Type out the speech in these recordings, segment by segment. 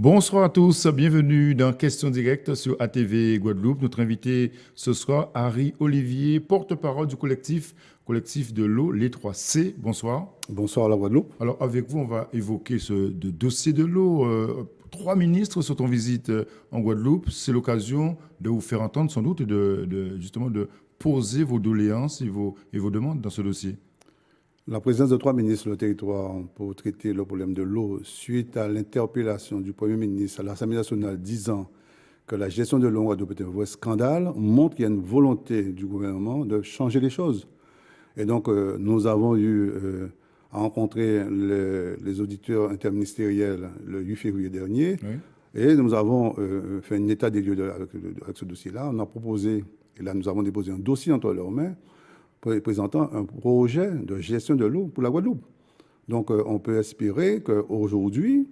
Bonsoir à tous, bienvenue dans Question Directe sur ATV Guadeloupe. Notre invité ce soir, Harry Olivier, porte-parole du collectif de l'eau, les 3C. Bonsoir. Bonsoir à la Guadeloupe. Alors avec vous, on va évoquer ce dossier de l'eau. Trois ministres sont en visite en Guadeloupe. C'est l'occasion de vous faire entendre sans doute et justement de poser vos doléances et vos demandes dans ce dossier. La présence de trois ministres sur le territoire pour traiter le problème de l'eau suite à l'interpellation du Premier ministre à l'Assemblée nationale disant que la gestion de l'eau en Guadeloupe est un vrai scandale montre qu'il y a une volonté du gouvernement de changer les choses. Et donc, nous avons eu à rencontrer les auditeurs interministériels le 8 février dernier. Oui. Et nous avons fait un état des lieux avec ce dossier-là. On a proposé, et là nous avons déposé un dossier entre leurs mains, présentant un projet de gestion de l'eau pour la Guadeloupe. Donc, on peut espérer qu'aujourd'hui,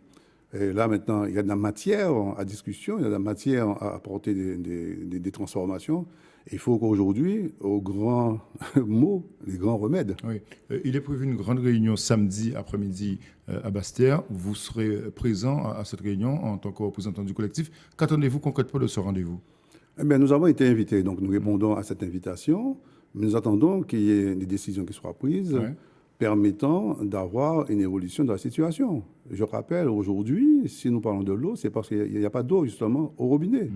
et là maintenant, il y a de la matière à discussion, il y a de la matière à apporter des transformations. Il faut qu'aujourd'hui, aux grands mots, les grands remèdes. Oui. Il est prévu une grande réunion samedi après-midi à Basse-Terre. Vous serez présent à cette réunion en tant que représentant du collectif. Qu'attendez-vous concrètement de ce rendez-vous? Eh bien, nous avons été invités, donc nous répondons à cette invitation. Nous attendons qu'il y ait des décisions qui soient prises permettant d'avoir une évolution de la situation. Je rappelle, aujourd'hui, si nous parlons de l'eau, c'est parce qu'il n'y a pas d'eau, justement, au robinet.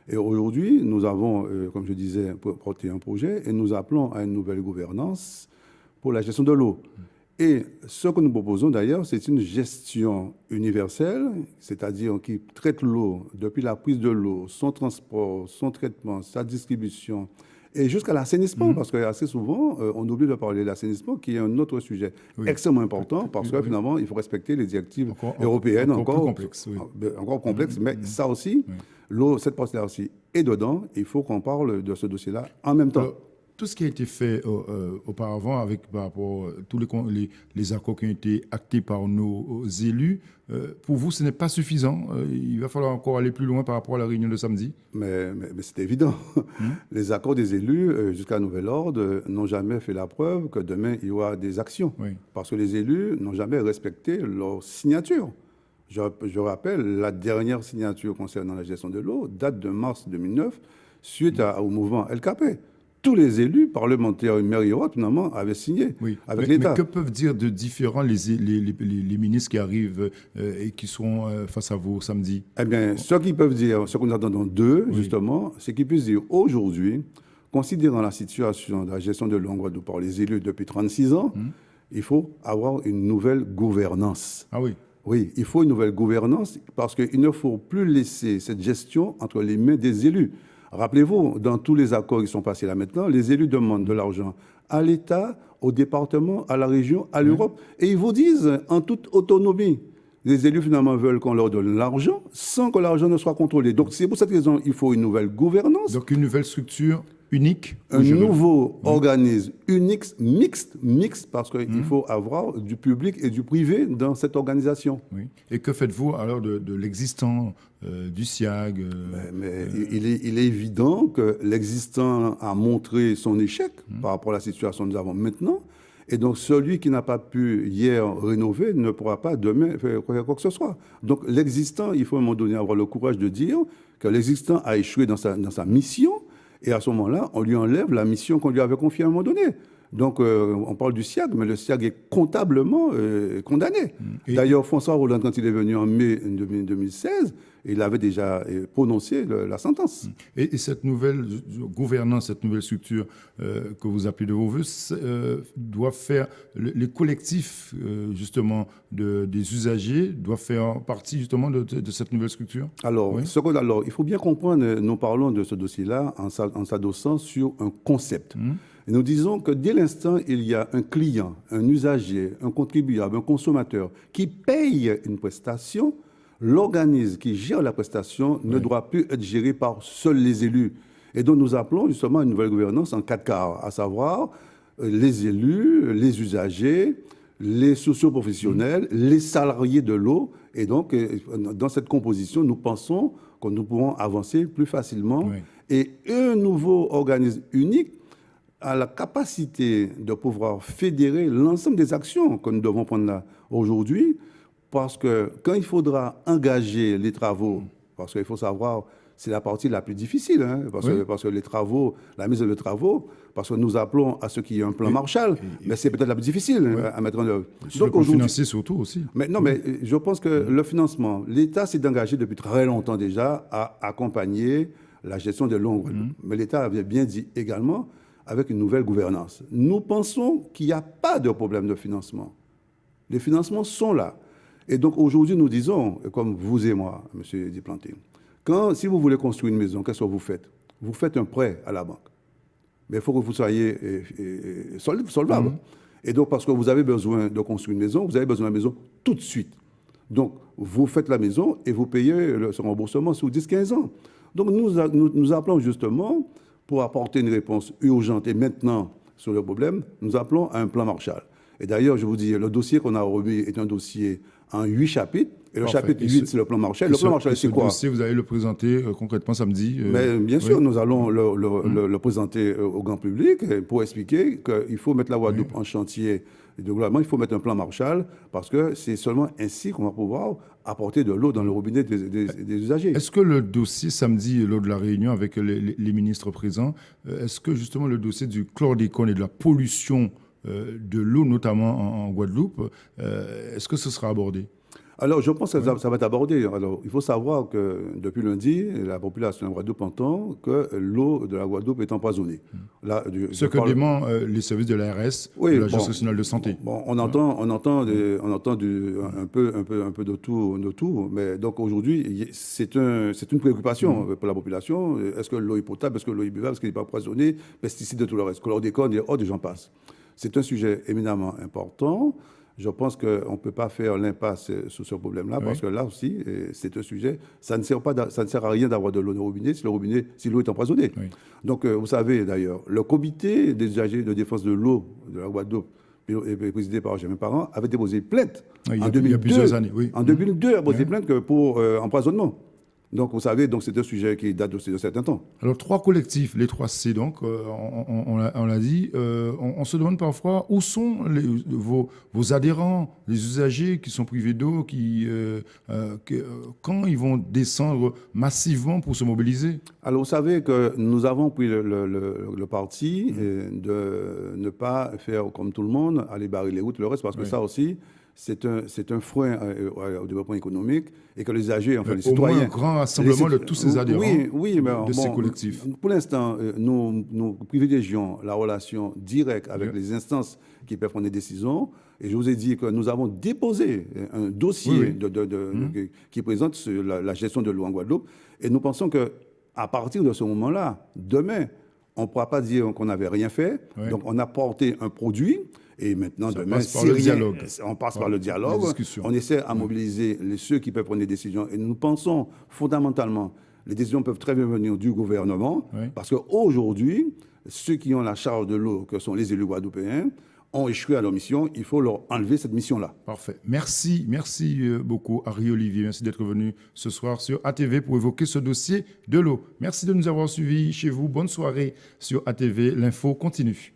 Et aujourd'hui, nous avons, comme je disais, porté un projet et nous appelons à une nouvelle gouvernance pour la gestion de l'eau. Et ce que nous proposons d'ailleurs, c'est une gestion universelle, c'est-à-dire qui traite l'eau depuis la prise de l'eau, son transport, son traitement, sa distribution, et jusqu'à l'assainissement, parce que assez souvent, on oublie de parler de l'assainissement, qui est un autre sujet extrêmement important, parce que finalement, il faut respecter les directives européennes encore complexe, encore complexes, mais ça aussi, l'eau, cette partie-là aussi est dedans. Il faut qu'on parle de ce dossier-là en même temps. Tout ce qui a été fait auparavant par rapport à tous les accords qui ont été actés par nos élus, pour vous, ce n'est pas suffisant. Il va falloir encore aller plus loin par rapport à la réunion de samedi. Mais c'est évident. Les accords des élus, jusqu'à nouvel ordre, n'ont jamais fait la preuve que demain, il y aura des actions. Oui. Parce que les élus n'ont jamais respecté leur signature. Je rappelle, la dernière signature concernant la gestion de l'eau date de mars 2009, suite au mouvement LKP. Tous les élus, parlementaires, maires et autres, finalement, avaient signé avec l'État. Mais que peuvent dire de différents les ministres qui arrivent et qui seront face à vous samedi? Eh bien, ce qu'ils peuvent dire, ce que nous attendons d'eux, justement, c'est qu'ils puissent dire aujourd'hui, considérant la situation de la gestion de l'eau en Guadeloupe par les élus depuis 36 ans, il faut avoir une nouvelle gouvernance. Ah oui. Oui, il faut une nouvelle gouvernance parce qu'il ne faut plus laisser cette gestion entre les mains des élus. Rappelez-vous, dans tous les accords qui sont passés là maintenant, les élus demandent de l'argent à l'État, au département, à la région, à l'Europe. Et ils vous disent, en toute autonomie, les élus finalement veulent qu'on leur donne l'argent sans que l'argent ne soit contrôlé. Donc c'est pour cette raison qu'il faut une nouvelle gouvernance. Donc une nouvelle structure unique. Un nouveau organisme unique, mixte, parce qu'il faut avoir du public et du privé dans cette organisation. Oui. Et que faites-vous alors de l'existant, du SIAG il est évident que l'existant a montré son échec par rapport à la situation que nous avons maintenant. Et donc, celui qui n'a pas pu hier rénover ne pourra pas demain faire quoi que ce soit. Donc, l'existant, il faut à un moment donné avoir le courage de dire que l'existant a échoué dans sa mission. Et à ce moment-là, on lui enlève la mission qu'on lui avait confiée à un moment donné. Donc, on parle du SIAG, mais le SIAG est comptablement condamné. D'ailleurs, François Hollande, quand il est venu en mai 2016, il avait déjà prononcé la sentence. Et cette nouvelle gouvernance, cette nouvelle structure que vous appelez de vos voeux, doit faire, les collectifs justement des usagers doivent faire partie justement de cette nouvelle structure? Alors, il faut bien comprendre, nous parlons de ce dossier-là en s'adossant sur un concept. Et nous disons que dès l'instant, il y a un client, un usager, un contribuable, un consommateur qui paye une prestation, l'organisme qui gère la prestation ne doit plus être géré par seuls les élus. Et donc nous appelons justement une nouvelle gouvernance en 4 quarts, à savoir les élus, les usagers, les socioprofessionnels, les salariés de l'eau. Et donc, dans cette composition, nous pensons que nous pourrons avancer plus facilement. Et un nouveau organisme unique a la capacité de pouvoir fédérer l'ensemble des actions que nous devons prendre là aujourd'hui parce que quand il faudra engager les travaux, parce qu'il faut savoir, c'est la partie la plus difficile, hein, parce que les travaux, la mise en œuvre de travaux, parce que nous appelons à ce qu'il y ait un plan Marshall, mais c'est peut-être la plus difficile à mettre en œuvre. Sur le plan financier surtout aussi. Mais non, mais je pense que le financement, l'État s'est engagé depuis très longtemps déjà à accompagner la gestion de l'eau en Guadeloupe. Mais l'État avait bien dit également avec une nouvelle gouvernance. Nous pensons qu'il n'y a pas de problème de financement. Les financements sont là. Et donc aujourd'hui, nous disons, comme vous et moi, M. Diplanté, si vous voulez construire une maison, qu'est-ce que vous faites? Vous faites un prêt à la banque. Mais il faut que vous soyez solvable. Et donc, parce que vous avez besoin de construire une maison, vous avez besoin de la maison tout de suite. Donc, vous faites la maison et vous payez ce remboursement sur 10-15 ans. Donc, nous appelons justement, pour apporter une réponse urgente et maintenant sur le problème, nous appelons à un plan Marshall. Et d'ailleurs, je vous dis, le dossier qu'on a remis est un dossier en 8 chapitres. Et le chapitre 8, c'est le plan Marshall. Le plan Marshall, c'est quoi? Ce dossier, vous allez le présenter concrètement samedi. Mais bien sûr, nous allons le présenter au grand public pour expliquer qu'il faut mettre la Guadeloupe en chantier de développement. Il faut mettre un plan Marshall parce que c'est seulement ainsi qu'on va pouvoir apporter de l'eau dans le robinet des usagers. Est-ce que le dossier samedi, lors de la réunion avec les ministres présents, est-ce que justement le dossier du chlordécone et de la pollution de l'eau, notamment en Guadeloupe, est-ce que ce sera abordé? Alors, je pense que ça va être abordé. Alors, il faut savoir que depuis lundi, la population de la Guadeloupe entend que l'eau de la Guadeloupe est empoisonnée. Là, ce que dément les services de l'ARS, de l'Agence nationale de santé. Bon, on entend un peu de tout. Mais donc aujourd'hui, c'est une préoccupation pour la population. Est-ce que l'eau est potable? Est-ce que l'eau est buvable? Est-ce qu'elle n'est pas empoisonnée? Pesticides et tout le reste. Chlordécone, et autres, j'en passe. C'est un sujet éminemment important. Je pense qu'on ne peut pas faire l'impasse sur ce problème-là, parce que là aussi, c'est un sujet, ça ne sert à rien d'avoir de l'eau au robinet si l'eau est empoisonnée. Oui. Donc, vous savez d'ailleurs, le comité des usagers de défense de l'eau de la Guadeloupe, présidé par Germain Parent, avait déposé plainte en 2002, il y a plusieurs années. Oui. En 2002, il a déposé plainte pour empoisonnement. Donc, vous savez, c'est un sujet qui date de certains temps. Alors, 3 collectifs, les 3 C, donc, on l'a dit. On se demande parfois où sont vos adhérents, les usagers qui sont privés d'eau, quand ils vont descendre massivement pour se mobiliser? Alors, vous savez que nous avons pris le parti de ne pas faire comme tout le monde, aller barrer les routes, le reste, parce que ça aussi, c'est un frein au développement économique et que les usagers, enfin les citoyens... Au moins un grand rassemblement de tous ces adhérents de ces collectifs. Pour l'instant, nous privilégions la relation directe avec les instances qui peuvent prendre des décisions. Et je vous ai dit que nous avons déposé un dossier qui présente sur la gestion de l'eau en Guadeloupe. Et nous pensons qu'à partir de ce moment-là, demain, on ne pourra pas dire qu'on n'avait rien fait. Donc, on a porté un produit. Et maintenant, demain, on passe par le dialogue. On essaie à mobiliser ceux qui peuvent prendre des décisions. Et nous pensons fondamentalement, les décisions peuvent très bien venir du gouvernement, parce qu'aujourd'hui, ceux qui ont la charge de l'eau, que sont les élus guadeloupéens, ont échoué à leur mission. Il faut leur enlever cette mission-là. Parfait. Merci beaucoup, Harry Olivier. Merci d'être venu ce soir sur ATV pour évoquer ce dossier de l'eau. Merci de nous avoir suivis chez vous. Bonne soirée sur ATV. L'info continue.